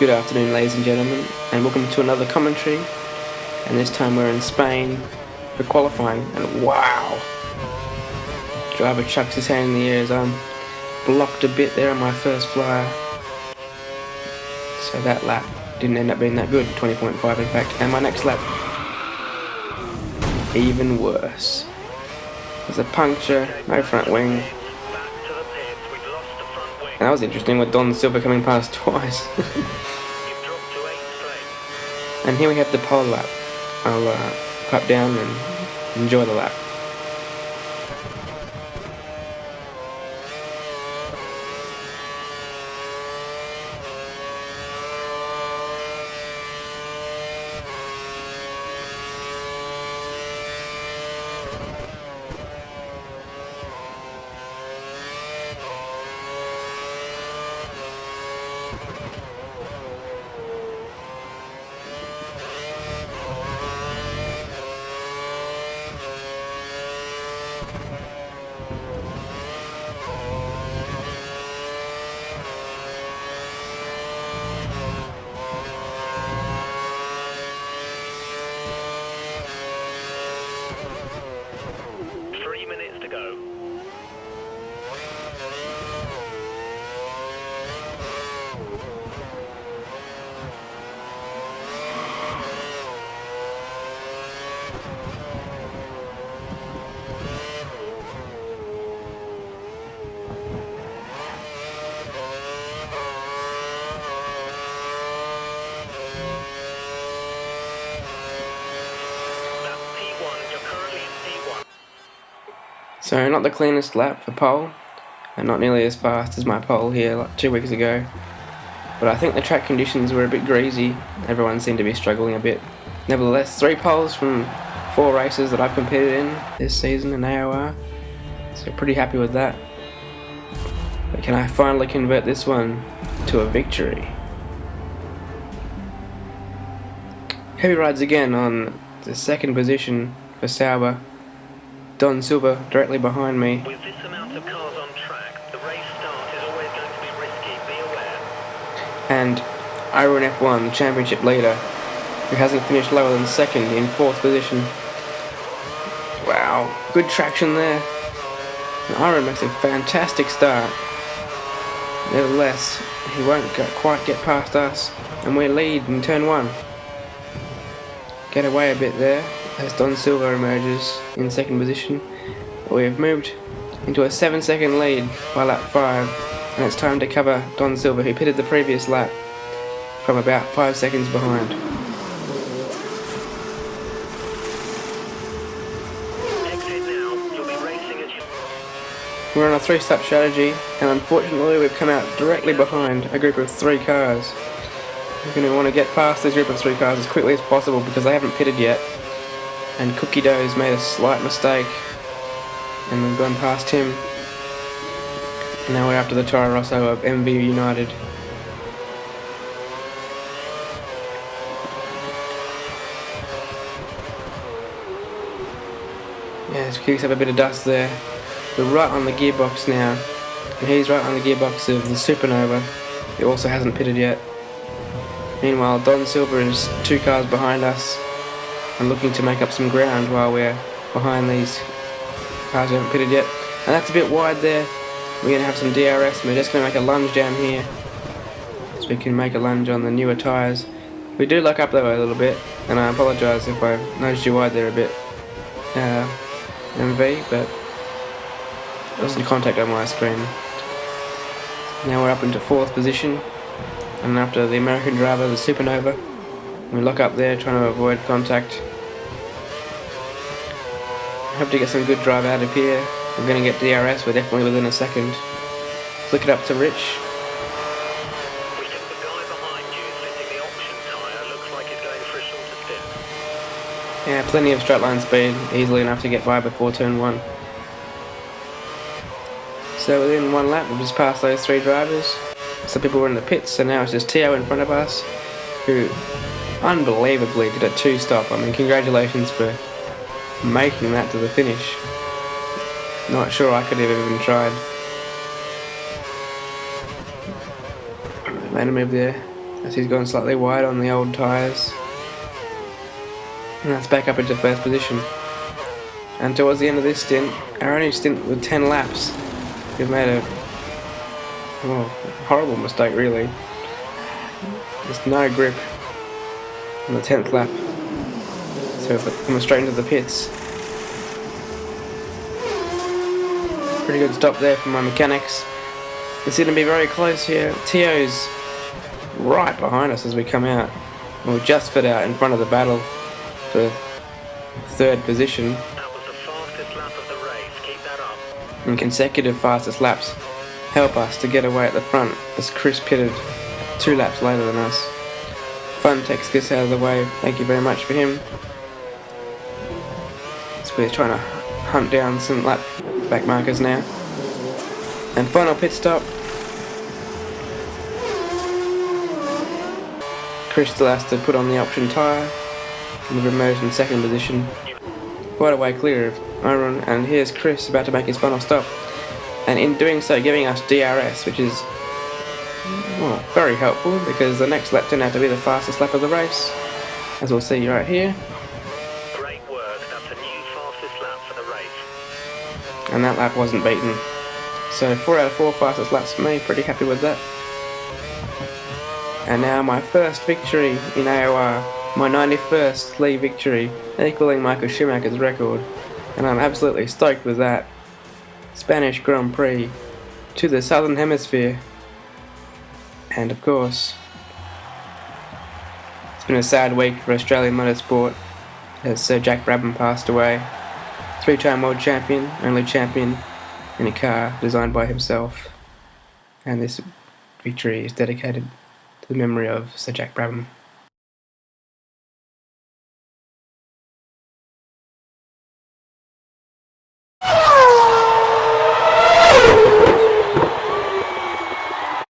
Good afternoon, ladies and gentlemen, and welcome to another commentary. And this time we're in Spain for qualifying, and wow! Driver chucks his hand in the air as I'm blocked a bit there on my first flyer. So that lap didn't end up being that good, 20.5 in fact, and my next lap, even worse. There's a puncture, no front wing. And that was interesting with Don Silva coming past twice. And here we have the pole lap. I'll clap down and enjoy the lap. So not the cleanest lap for pole, and not nearly as fast as my pole here like 2 weeks ago. But I think the track conditions were a bit greasy, everyone seemed to be struggling a bit. Nevertheless, 3 poles from 4 races that I've competed in this season in AOR, so pretty happy with that. But can I finally convert this one to a victory? Heavy rides again on the second position for Sauber. Don Silva directly behind me. With this amount of cars on track, the race start is always going to be risky, be aware. And Iron F1 championship leader, who hasn't finished lower than second, in 4th position. Wow, good traction there. And Iron makes a fantastic start. Nevertheless, he won't quite get past us, and we lead in turn 1. Get away a bit there as Don Silva emerges in 2nd position. We have moved into a 7-second lead by lap 5, and it's time to cover Don Silva, who pitted the previous lap from about 5 seconds behind. Exit now. You'll be racing as you... We're on a 3-step strategy, and unfortunately we've come out directly behind a group of 3 cars. We're going to want to get past this group of 3 cars as quickly as possible because they haven't pitted yet. And Cookie Dough's made a slight mistake, and we've gone past him. And now we're after the Toro Rosso of MV United. Yeah, just kicks up a bit of dust there. We're right on the gearbox now, and he's right on the gearbox of the Supernova. He also hasn't pitted yet. Meanwhile, Don Silva is 2 cars behind us and looking to make up some ground while we're behind these cars who haven't pitted yet. And that's a bit wide there. We're going to have some DRS, and we're just going to make a lunge down here so we can make a lunge on the newer tyres. We do lock up though a little bit, and I apologise if I noticed you wide there a bit, MV, but there wasn't contact on my screen. Now we're up into 4th position, and after the American driver, the Supernova, we lock up there trying to avoid contact. Hope to get some good drive out of here. We're going to get DRS, we're definitely within a second. Flick it up to Rich. We think the guy behind you sitting the option tyre looks like he's going for a shorter stint. Yeah, plenty of straight line speed, easily enough to get by before turn 1. So within 1 lap we've just passed those 3 drivers. Some people were in the pits, so now it's just Tio in front of us, who unbelievably did a 2-stop. I mean, congratulations for making that to the finish. Not sure I could have even tried. Made a move there. as he's gone slightly wide on the old tyres. And that's back up into first position. And towards the end of this stint, our only stint with 10 laps, we've made a horrible mistake really. There's no grip on the 10th lap, so we've come straight into the pits. Pretty good stop there from my mechanics. It's going to be very close here. Tio's right behind us as we come out. We'll just fit out in front of the battle for third position. That was the fastest lap of the race. Keep that up. And consecutive fastest laps help us to get away at the front as Chris pitted 2 laps later than us. Funtex gets out of the way. Thank you very much for him. So we're trying to hunt down some lap back markers now. And final pit stop. Chris still has to put on the option tyre. And we've emerged in second position. Quite a way clear of Iron, and here's Chris about to make his final stop. And in doing so, giving us DRS, which is very helpful because the next lap turned out to be the fastest lap of the race, as we'll see right here. Great work. That's a new fastest lap for the race. And that lap wasn't beaten. So 4 out of 4 fastest laps for me, pretty happy with that. And now my first victory in AOR, my 91st league victory, equaling Michael Schumacher's record, and I'm absolutely stoked with that. Spanish Grand Prix to the Southern Hemisphere. And of course, it's been a sad week for Australian motorsport as Sir Jack Brabham passed away. 3-time world champion, only champion in a car designed by himself. And this victory is dedicated to the memory of Sir Jack Brabham.